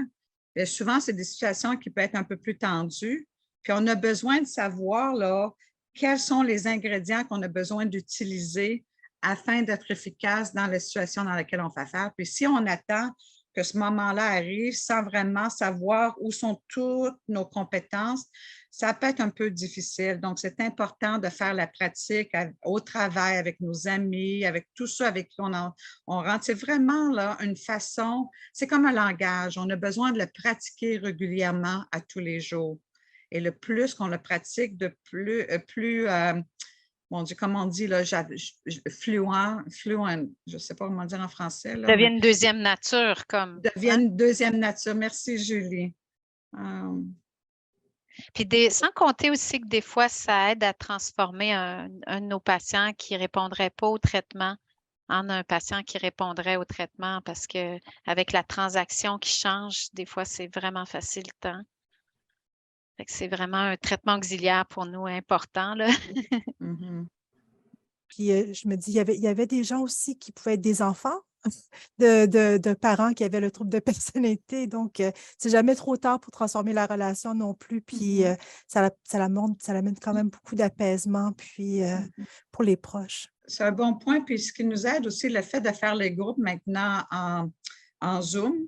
Et souvent, c'est des situations qui peuvent être un peu plus tendues. Puis, on a besoin de savoir là, quels sont les ingrédients qu'on a besoin d'utiliser afin d'être efficace dans les situations dans lesquelles on fait affaire. Puis, si on attend que ce moment-là arrive sans vraiment savoir où sont toutes nos compétences, ça peut être un peu difficile. Donc, c'est important de faire la pratique au travail avec nos amis, avec tous ceux avec qui on rentre. C'est vraiment là, une façon, c'est comme un langage. On a besoin de le pratiquer régulièrement à tous les jours. Et le plus qu'on le pratique, de plus mon Dieu, comment on dit, là, fluent, je ne sais pas comment dire en français. Là, Devient une deuxième nature, comme. Devient une deuxième nature. Merci, Julie. Puis sans compter aussi que des fois, ça aide à transformer un de nos patients qui ne répondrait pas au traitement en un patient qui répondrait au traitement parce qu'avec la transaction qui change, des fois, c'est vraiment facilitant. C'est vraiment un traitement auxiliaire pour nous important, là. Puis je me dis, il y avait des gens aussi qui pouvaient être des enfants de parents qui avaient le trouble de personnalité. Donc, c'est jamais trop tard pour transformer la relation non plus. Puis ça amène quand même beaucoup d'apaisement puis pour les proches. C'est un bon point. Puis ce qui nous aide aussi, le fait de faire les groupes maintenant en Zoom,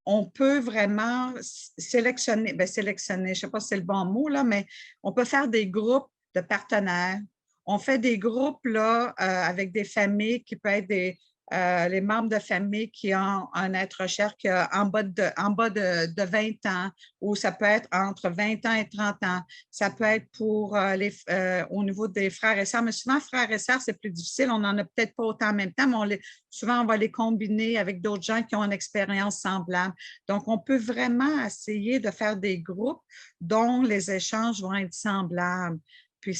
on peut vraiment sélectionner, je ne sais pas si c'est le bon mot, là, mais on peut faire des groupes de partenaires. On fait des groupes là, avec des familles qui peuvent être les membres de famille qui ont un être cher qui a en bas de 20 ans, ou ça peut être entre 20 ans et 30 ans. Ça peut être pour au niveau des frères et sœurs, mais souvent, frères et sœurs, c'est plus difficile. On n'en a peut-être pas autant en même temps, mais souvent, on va les combiner avec d'autres gens qui ont une expérience semblable. Donc, on peut vraiment essayer de faire des groupes dont les échanges vont être semblables. Puis,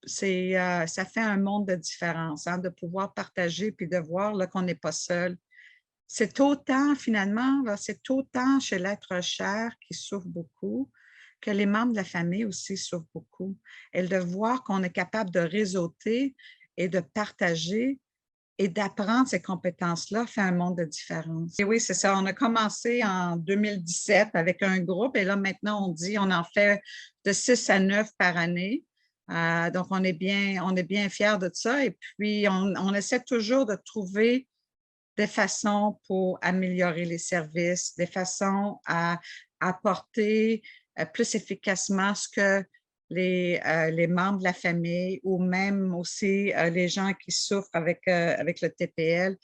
ça fait un monde de différence, hein, de pouvoir partager puis de voir qu'on n'est pas seul. C'est autant, finalement, c'est autant chez l'être cher qui souffre beaucoup que les membres de la famille aussi souffrent beaucoup. Et de voir qu'on est capable de réseauter et de partager et d'apprendre ces compétences-là fait un monde de différence. Et oui, c'est ça. On a commencé en 2017 avec un groupe et là, maintenant, on en fait de 6 à 9 par année. Donc, on est bien fiers de ça. Et puis, on essaie toujours de trouver des façons pour améliorer les services, des façons à apporter plus efficacement ce que les membres de la famille ou même aussi les gens qui souffrent avec le TPL.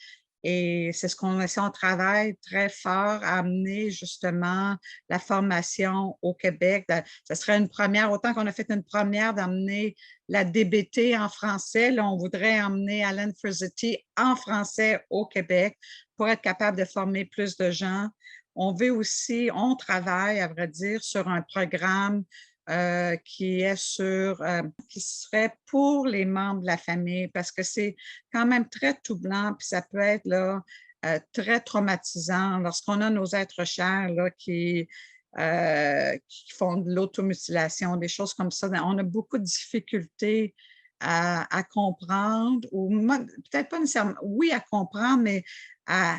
Et c'est ce qu'on essaie, on travaille très fort à amener justement la formation au Québec. Ça serait une première, autant qu'on a fait une première d'amener la DBT en français. Là, on voudrait emmener Alan Frizzetti en français au Québec pour être capable de former plus de gens. On veut aussi, on travaille, à vrai dire, sur un programme qui serait pour les membres de la famille parce que c'est quand même très troublant, puis ça peut être là, très traumatisant lorsqu'on a nos êtres chers là, qui font de l'automutilation, des choses comme ça. On a beaucoup de difficultés à comprendre, ou peut-être pas nécessairement, oui, à comprendre, mais à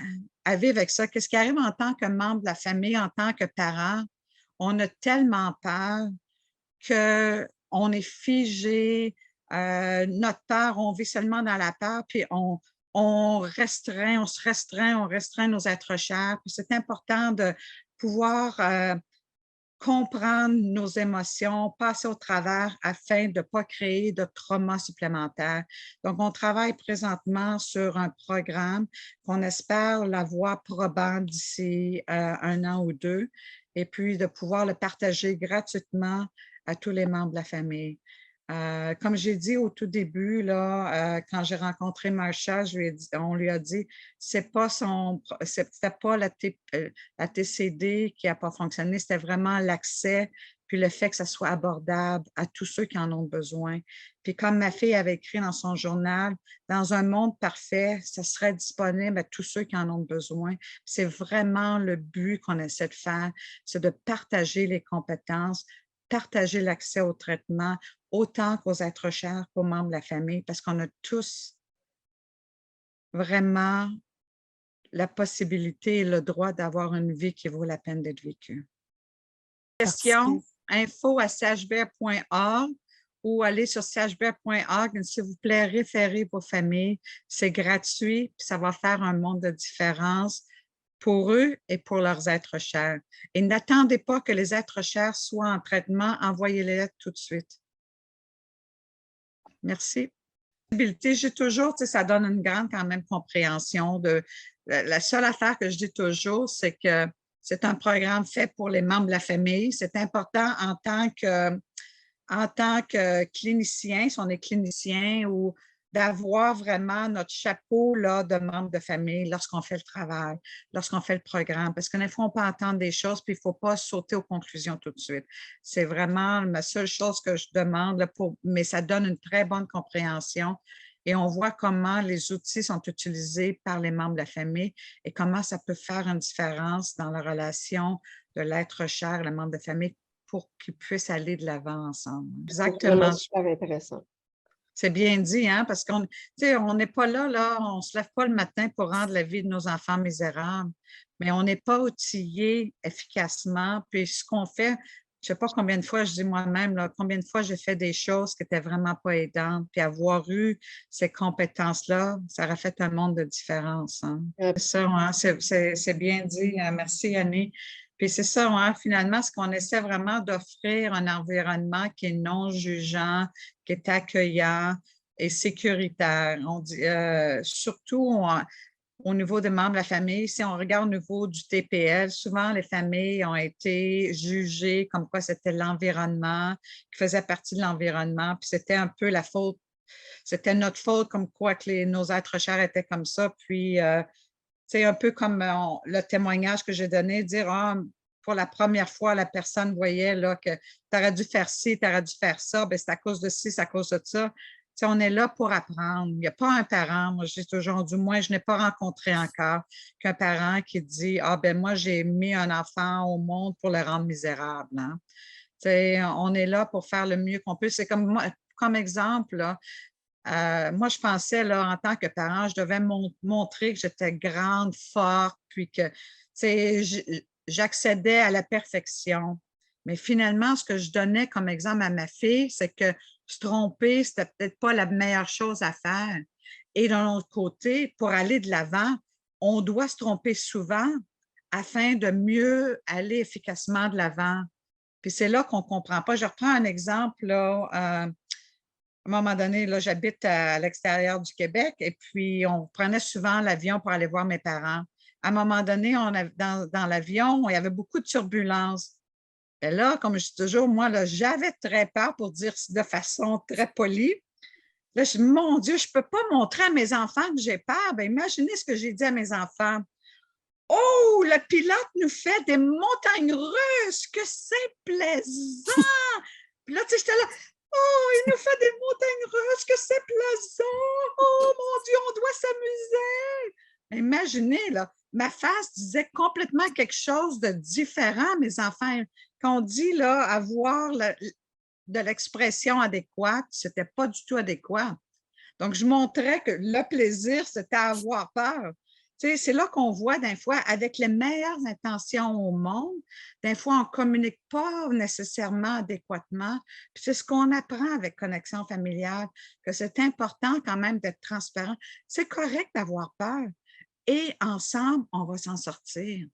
vivre avec ça. Qu'est-ce qui arrive en tant que membre de la famille, en tant que parent? On a tellement peur qu'on est figé, notre peur, on vit seulement dans la peur, puis on se restreint, on restreint nos êtres chers. Puis c'est important de pouvoir comprendre nos émotions, passer au travers afin de ne pas créer de trauma supplémentaires. Donc, on travaille présentement sur un programme qu'on espère la voir probable d'ici 1 an ou 2, et puis de pouvoir le partager gratuitement à tous les membres de la famille. Comme j'ai dit au tout début, là, quand j'ai rencontré Marsha, on lui a dit c'était pas la TCD qui n'a pas fonctionné, c'était vraiment l'accès, puis le fait que ça soit abordable à tous ceux qui en ont besoin. Puis comme ma fille avait écrit dans son journal, dans un monde parfait, ça serait disponible à tous ceux qui en ont besoin. C'est vraiment le but qu'on essaie de faire, c'est de partager les compétences, partager l'accès au traitement, autant qu'aux êtres chers qu'aux membres de la famille, parce qu'on a tous vraiment la possibilité et le droit d'avoir une vie qui vaut la peine d'être vécue. Question, info@chbr.org ou allez sur chbr.org. S'il vous plaît, référez vos familles. C'est gratuit, puis ça va faire un monde de différence pour eux et pour leurs êtres chers. Et n'attendez pas que les êtres chers soient en traitement, envoyez-les tout de suite. Merci. J'ai toujours, ça donne une grande quand même compréhension de la seule affaire que je dis toujours, c'est que c'est un programme fait pour les membres de la famille. C'est important en tant que clinicien, si on est clinicien, ou d'avoir vraiment notre chapeau là, de membre de famille lorsqu'on fait le travail, lorsqu'on fait le programme. Parce que des fois, on peut entendre des choses, puis il ne faut pas sauter aux conclusions tout de suite. C'est vraiment la seule chose que je demande, là, mais ça donne une très bonne compréhension. Et on voit comment les outils sont utilisés par les membres de la famille et comment ça peut faire une différence dans la relation de l'être cher, le membre de famille, pour qu'ils puissent aller de l'avant ensemble. Exactement. C'est super intéressant. C'est bien dit, hein, parce qu'on n'est pas là, on ne se lève pas le matin pour rendre la vie de nos enfants misérable, mais on n'est pas outillé efficacement. Puis ce qu'on fait, je ne sais pas combien de fois je dis moi-même, combien de fois j'ai fait des choses qui n'étaient vraiment pas aidantes, puis avoir eu ces compétences-là, ça aurait fait un monde de différence. Hein. C'est ça, hein, c'est bien dit. Merci, Annie. Puis c'est ça, hein, finalement, ce qu'on essaie vraiment d'offrir un environnement qui est non jugeant, qui est accueillant et sécuritaire. On dit, surtout au niveau des membres de la famille, si on regarde au niveau du TPL, souvent les familles ont été jugées comme quoi c'était l'environnement, qui faisait partie de l'environnement, puis c'était un peu la faute, c'était notre faute comme quoi que nos êtres chers étaient comme ça, puis c'est un peu comme le témoignage que j'ai donné, dire ah, pour la première fois, la personne voyait là, que tu aurais dû faire ci, tu aurais dû faire ça, ben, c'est à cause de ci, c'est à cause de ça. T'sais, on est là pour apprendre. Il n'y a pas un parent, moi je dis toujours, du moins, je n'ai pas rencontré encore qu'un parent qui dit ah ben moi, j'ai mis un enfant au monde pour le rendre misérable. Hein? On est là pour faire le mieux qu'on peut. C'est comme moi, comme exemple, là, moi, je pensais, là, en tant que parent, je devais montrer que j'étais grande, forte, puis que j'accédais à la perfection. Mais finalement, ce que je donnais comme exemple à ma fille, c'est que se tromper, c'était peut-être pas la meilleure chose à faire. Et d'un autre côté, pour aller de l'avant, on doit se tromper souvent afin de mieux aller efficacement de l'avant. Puis c'est là qu'on ne comprend pas. Je reprends un exemple, là, à un moment donné, là, j'habite à l'extérieur du Québec et puis on prenait souvent l'avion pour aller voir mes parents. À un moment donné, dans l'avion, il y avait beaucoup de turbulences. Et là, comme je dis toujours, moi, là, j'avais très peur pour dire de façon très polie. Là, je dis, mon Dieu, je ne peux pas montrer à mes enfants que j'ai peur. Bien, imaginez ce que j'ai dit à mes enfants. Oh, le pilote nous fait des montagnes russes, que c'est plaisant! Puis là, tu sais, j'étais là, oh, il nous fait des montagnes russes, que c'est plaisant! Oh, mon Dieu, on doit s'amuser! Imaginez, là, ma face disait complètement quelque chose de différent, mes enfants. Quand on dit, là, avoir de l'expression adéquate, c'était pas du tout adéquat. Donc, je montrais que le plaisir, c'était avoir peur. C'est là qu'on voit, des fois, avec les meilleures intentions au monde, des fois, on ne communique pas nécessairement adéquatement. Puis c'est ce qu'on apprend avec Connexion familiale, que c'est important quand même d'être transparent. C'est correct d'avoir peur. Et ensemble, on va s'en sortir.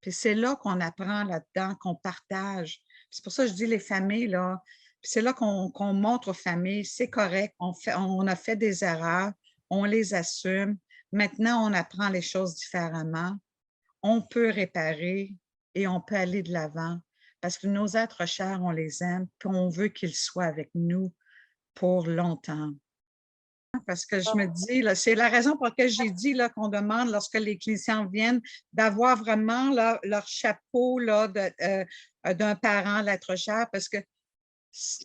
Puis c'est là qu'on apprend là-dedans, qu'on partage. C'est pour ça que je dis les familles, là, c'est là qu'on montre aux familles, c'est correct, on a fait des erreurs, on les assume. Maintenant, on apprend les choses différemment. On peut réparer et on peut aller de l'avant parce que nos êtres chers, on les aime, puis on veut qu'ils soient avec nous pour longtemps. Parce que je me dis, c'est la raison pour laquelle j'ai dit qu'on demande, lorsque les cliniciens viennent, d'avoir vraiment là, leur chapeau d'un parent, l'être cher, parce que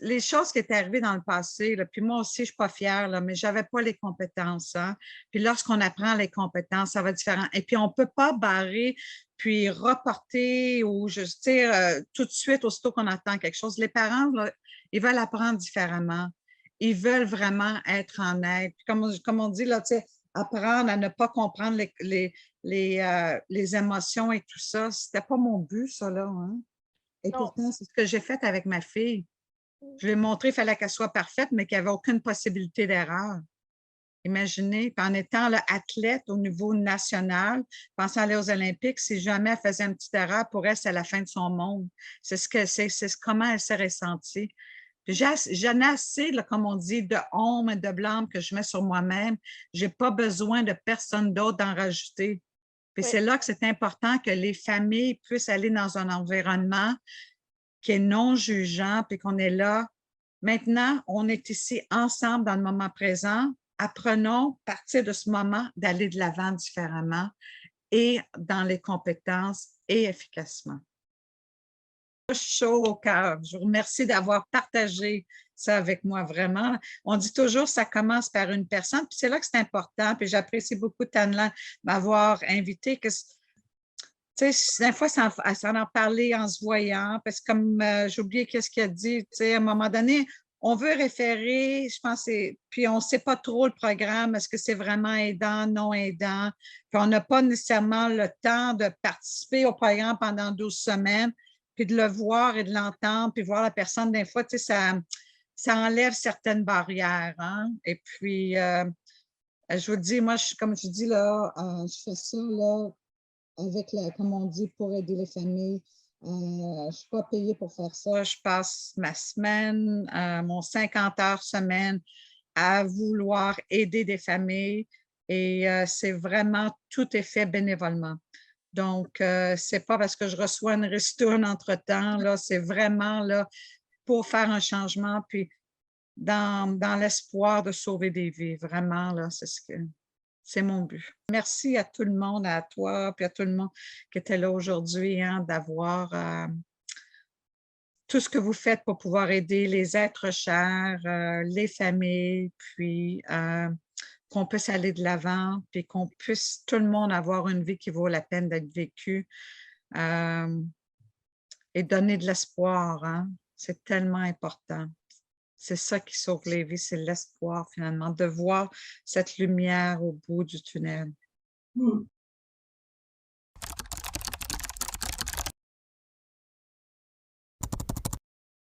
les choses qui étaient arrivées dans le passé, là, puis moi aussi, je ne suis pas fière, là, mais je n'avais pas les compétences. Hein? Puis lorsqu'on apprend les compétences, ça va être différent. Et puis, on ne peut pas barrer, puis reporter ou juste dire tout de suite, aussitôt qu'on attend quelque chose. Les parents, là, ils veulent apprendre différemment. Ils veulent vraiment être en aide. Puis comme on dit, là, apprendre à ne pas comprendre les émotions et tout ça, ce n'était pas mon but, ça, là. Hein? Et pourtant, c'est ce que j'ai fait avec ma fille. Je lui ai montré qu'il fallait qu'elle soit parfaite, mais qu'il n'y avait aucune possibilité d'erreur. Imaginez, puis en étant là, athlète au niveau national, pensant aller aux Olympiques, si jamais elle faisait une petite erreur, pour elle, c'est la fin de son monde. C'est comment elle s'est ressentie. Puis j'en ai assez, là, comme on dit, de honte et de blâme que je mets sur moi-même. Je n'ai pas besoin de personne d'autre d'en rajouter. Puis c'est là que c'est important que les familles puissent aller dans un environnement qui est non jugeant, puis qu'on est là. Maintenant, on est ici ensemble dans le moment présent. Apprenons, à partir de ce moment, d'aller de l'avant différemment et dans les compétences et efficacement. Je suis chaud au cœur. Je vous remercie d'avoir partagé ça avec moi, vraiment. On dit toujours que ça commence par une personne, puis c'est là que c'est important. Puis j'apprécie beaucoup, Tanla, m'avoir invité. Tu sais, des fois, ça en parler en se voyant, parce que comme j'ai oublié qu'est-ce qu'il a dit, tu sais, à un moment donné, on veut référer, je pense, puis on ne sait pas trop le programme, est-ce que c'est vraiment aidant, non aidant, puis on n'a pas nécessairement le temps de participer au programme pendant 12 semaines, puis de le voir et de l'entendre, puis voir la personne, des fois, tu sais, ça enlève certaines barrières, hein? Et puis, je vous dis, moi, comme je dis, là, je fais ça, là, avec, comme on dit, pour aider les familles. Je ne suis pas payée pour faire ça. Je passe ma semaine, mon 50 heures semaine à vouloir aider des familles et c'est vraiment, tout est fait bénévolement. Donc, c'est pas parce que je reçois une ristourne entre-temps, là, c'est vraiment là pour faire un changement, puis dans l'espoir de sauver des vies. Vraiment, là, c'est mon but. Merci à tout le monde, à toi, puis à tout le monde qui était là aujourd'hui, hein, d'avoir tout ce que vous faites pour pouvoir aider les êtres chers, les familles, puis qu'on puisse aller de l'avant, puis qu'on puisse tout le monde avoir une vie qui vaut la peine d'être vécue et donner de l'espoir. Hein? C'est tellement important. C'est ça qui sauve les vies, c'est l'espoir finalement, de voir cette lumière au bout du tunnel.